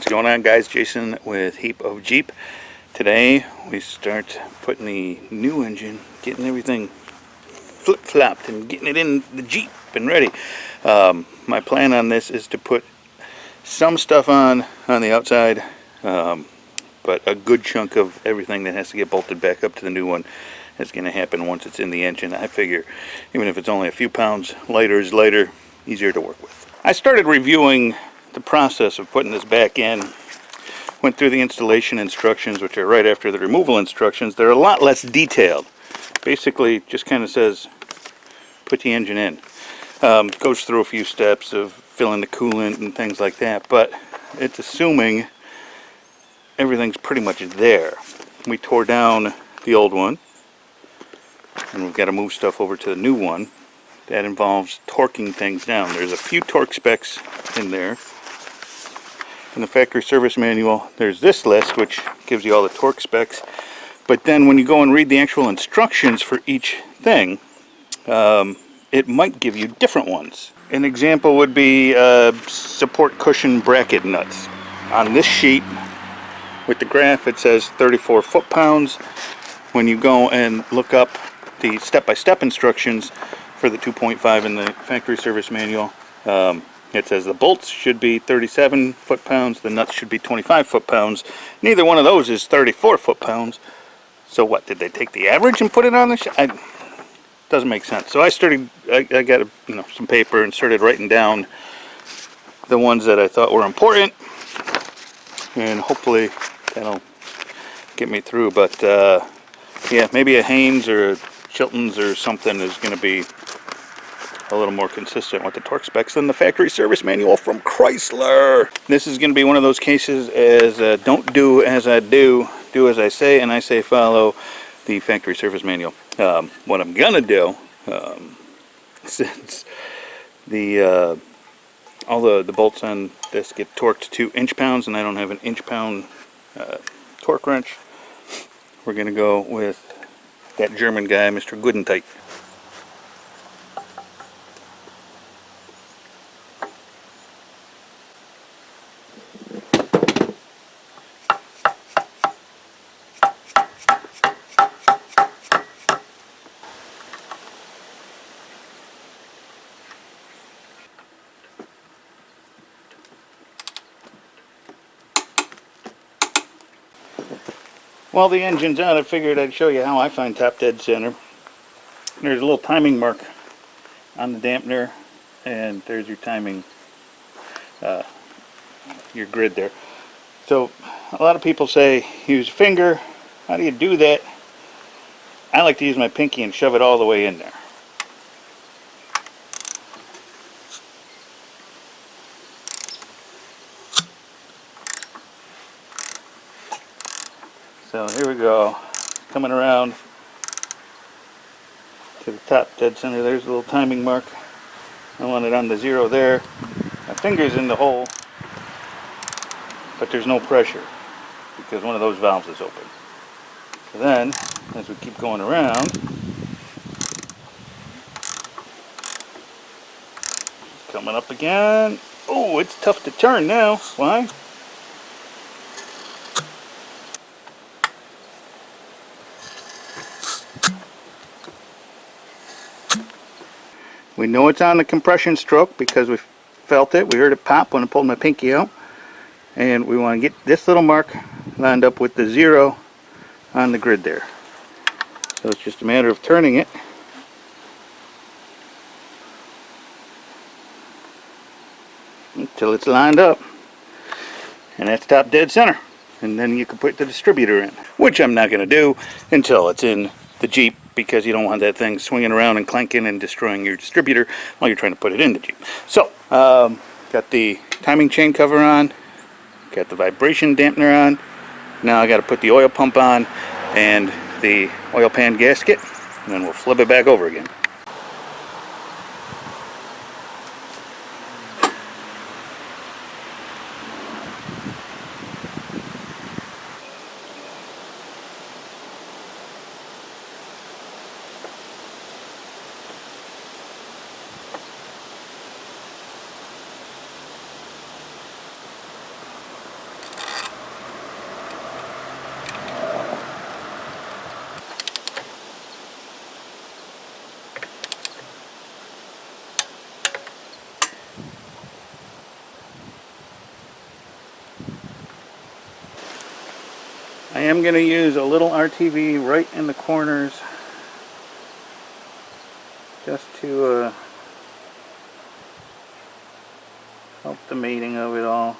What's going on, guys? Jason with Heap of Jeep. Today we start putting the new engine, getting everything flip-flopped and getting it in the Jeep and ready. My plan on this is to put some stuff on the outside, but a good chunk of everything that has to get bolted back up to the new one is going to happen once it's in the engine. I figure even if it's only a few pounds lighter is lighter, easier to work with. I started reviewing the process of putting this back in. Went through the installation instructions, which are right after the removal instructions. They're a lot less detailed. Basically just kind of says put the engine in. Goes through a few steps of filling the coolant and things like that, but it's assuming everything's pretty much there. We tore down the old one and we've got to move stuff over to the new one. That involves torquing things down. There's a few torque specs in there. In the factory service manual, there's this list which gives you all the torque specs, but then when you go and read the actual instructions for each thing, it might give you different ones. An example would be support cushion bracket nuts. On this sheet with the graph it says 34 foot-pounds. When you go and look up the step-by-step instructions for the 2.5 in the factory service manual, it says the bolts should be 37 foot-pounds, the nuts should be 25 foot-pounds. Neither one of those is 34 foot-pounds. So what, did they take the average and put it on the doesn't make sense. So I got some paper and started writing down the ones that I thought were important, and hopefully that'll get me through. But yeah, maybe a Haynes or a Chilton's or something is going to be a little more consistent with the torque specs than the factory service manual from Chrysler. This is going to be one of those cases as don't do as I do, do as I say, and I say follow the factory service manual. What I'm going to do, since all the bolts on this get torqued to inch-pounds and I don't have an inch-pound torque wrench, we're going to go with that German guy, Mr. Goodentight. While the engine's out, I figured I'd show you how I find top dead center. There's a little timing mark on the dampener, and there's your timing, your grid there. So a lot of people say use finger. How do you do that? I like to use my pinky and shove it all the way in there. So here we go, coming around to the top dead center. There's a little timing mark. I want it on the 0 there. My finger's in the hole, but there's no pressure because one of those valves is open. So then, as we keep going around, coming up again. Oh, it's tough to turn now. Why? We know it's on the compression stroke because we felt it. We heard it pop when I pulled my pinky out. And we want to get this little mark lined up with the 0 on the grid there. So it's just a matter of turning it. Until it's lined up. And that's top dead center. And then you can put the distributor in. Which I'm not going to do until it's in the Jeep, because you don't want that thing swinging around and clanking and destroying your distributor while you're trying to put it in the Jeep. So, got the timing chain cover on, got the vibration dampener on. Now I got to put the oil pump on and the oil pan gasket, and then we'll flip it back over again. I am going to use a little RTV right in the corners just to help the mating of it all.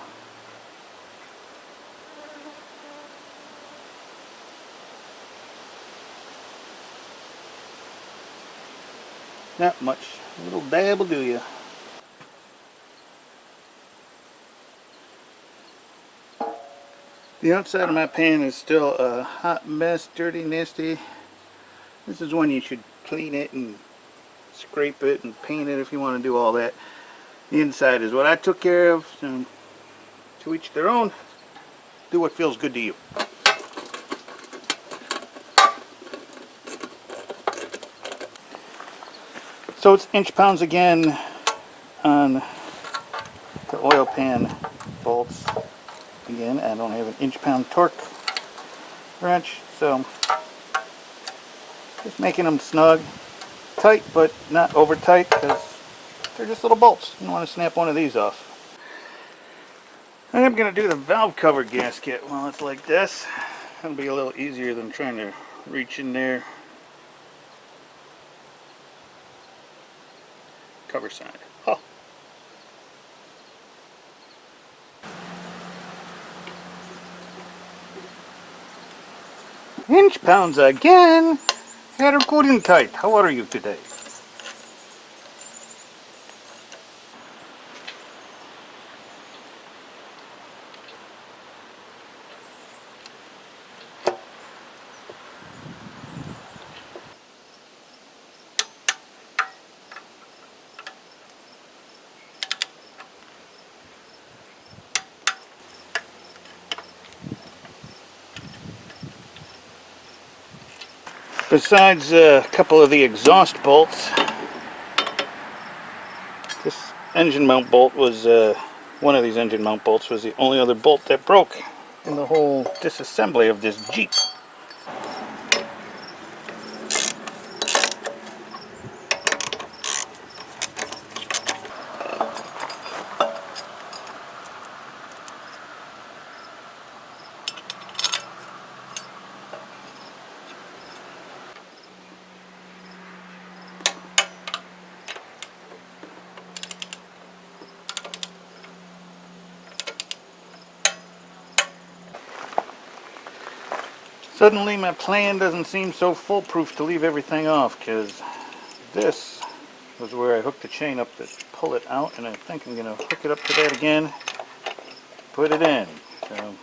Not much. A little dab will do you. The outside of my pan is still a hot mess, dirty, nasty. This is when you should clean it and scrape it and paint it if you want to do all that. The inside is what I took care of. So to each their own. Do what feels good to you. So it's inch-pounds again on the oil pan bolts. Again, I don't have an inch-pound torque wrench, so just making them snug, tight, but not over tight because they're just little bolts. You don't want to snap one of these off. I am going to do the valve cover gasket while it's like this. It'll be a little easier than trying to reach in there. Cover side. Oh. Inch-pounds again. Herr Guten Tag. How are you today? Besides a couple of the exhaust bolts, this engine mount bolt was, one of these engine mount bolts was the only other bolt that broke in the whole disassembly of this Jeep. Suddenly my plan doesn't seem so foolproof to leave everything off, because this was where I hooked the chain up to pull it out, and I think I'm going to hook it up to that again, put it in. So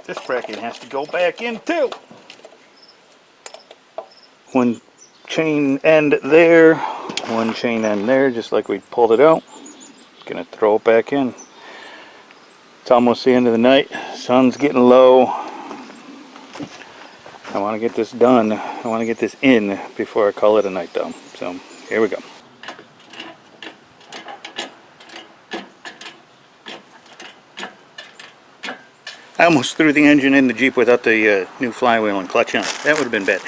this bracket has to go back in too. One chain end there, one chain end there, just like we pulled it out. Going to throw it back in. It's almost the end of the night. Sun's getting low. I want to get this done. I want to get this in before I call it a night though. So here we go. I almost threw the engine in the Jeep without the new flywheel and clutch on. That would have been bad.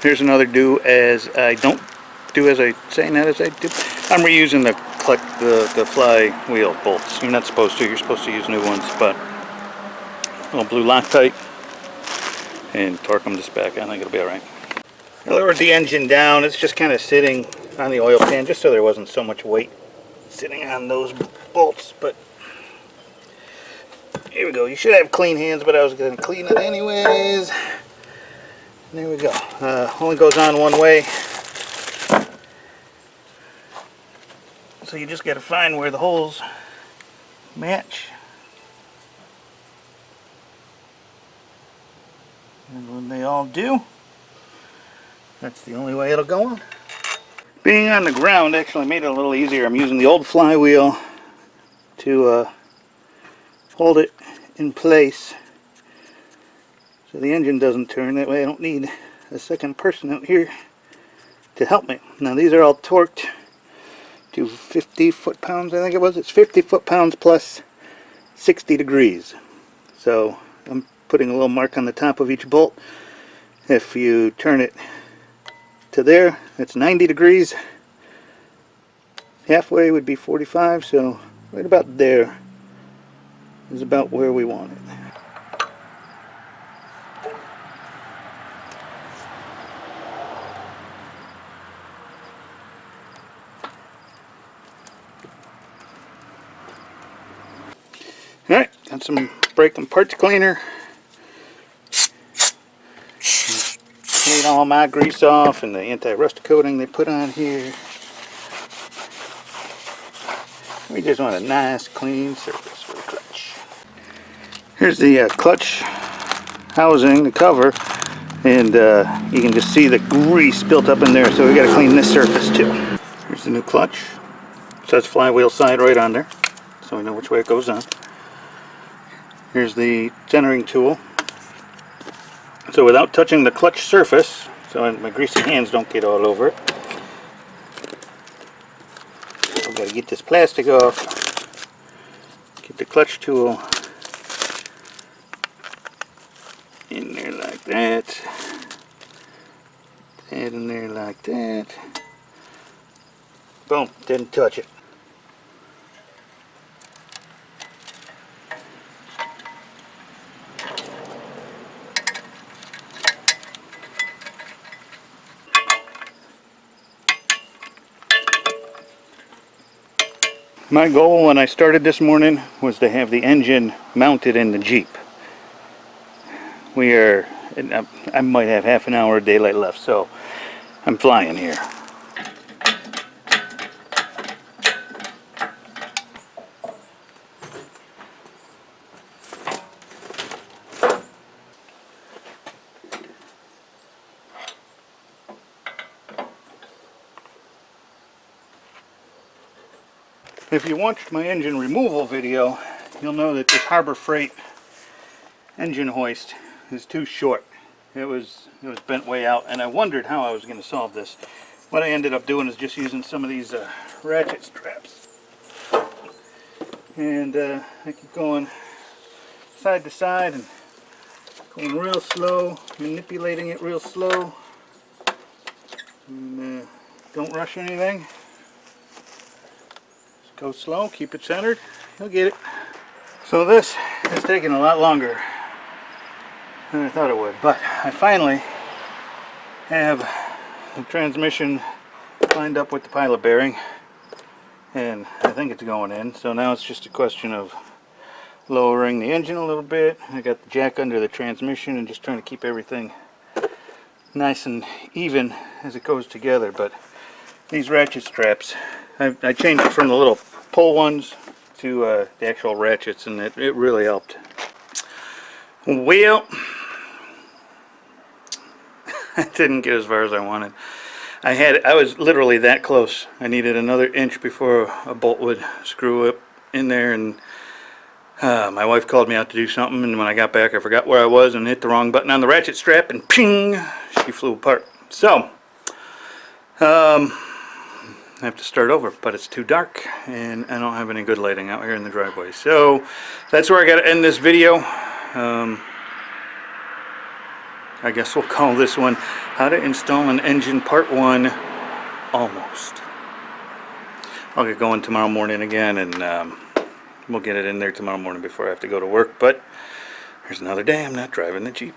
Here's another do as I don't do as I say, not as I do. I'm reusing the flywheel bolts. You're not supposed to. You're supposed to use new ones, but a little blue Loctite and torque them just back. I think it'll be all right. I lowered the engine down. It's just kind of sitting on the oil pan, just so there wasn't so much weight sitting on those bolts. But here we go. You should have clean hands, but I was going to clean it anyways. There we go. Only goes on one way. So you just got to find where the holes match. And when they all do, that's the only way it'll go on. Being on the ground actually made it a little easier. I'm using the old flywheel to hold it in place so the engine doesn't turn. That way I don't need a second person out here to help me. Now these are all torqued to 50 foot-pounds, I think it was. It's 50 foot-pounds plus 60 degrees. So I'm putting a little mark on the top of each bolt. If you turn it to there, it's 90 degrees. Halfway would be 45, so right about there is about where we want it. Alright, got some brake and parts cleaner. Clean all my grease off and the anti-rust coating they put on here. We just want a nice clean surface for the clutch. Here's the clutch housing, the cover, and you can just see the grease built up in there, so we got to clean this surface too. Here's the new clutch. It says Flywheel side right on there, so we know which way it goes on. Here's the centering tool. So without touching the clutch surface, so my greasy hands don't get all over it, I've got to get this plastic off, get the clutch tool in there like that, that in there like that, boom, didn't touch it. My goal when I started this morning was to have the engine mounted in the Jeep. I might have half an hour of daylight left, so I'm flying here. If you watched my engine removal video, you'll know that this Harbor Freight engine hoist is too short. It was bent way out, and I wondered how I was going to solve this. What I ended up doing is just using some of these ratchet straps. And I keep going side to side and going real slow, manipulating it real slow. And, don't rush anything. Go slow, keep it centered, you'll get it. So this is taking a lot longer than I thought it would, but I finally have the transmission lined up with the pilot bearing, and I think it's going in. So now it's just a question of lowering the engine a little bit. I got the jack under the transmission and just trying to keep everything nice and even as it goes together. But these ratchet straps, I changed it from the little pull ones to the actual ratchets, and it really helped. Well, I didn't get as far as I wanted. I was literally that close. I needed another inch before a bolt would screw up in there, and my wife called me out to do something, and when I got back I forgot where I was and hit the wrong button on the ratchet strap, and ping, she flew apart. So I have to start over, but it's too dark and I don't have any good lighting out here in the driveway. So that's where I got to end this video. I guess we'll call this one How to Install an Engine Part 1 Almost. I'll get going tomorrow morning again, and we'll get it in there tomorrow morning before I have to go to work. But there's another day I'm not driving the Jeep.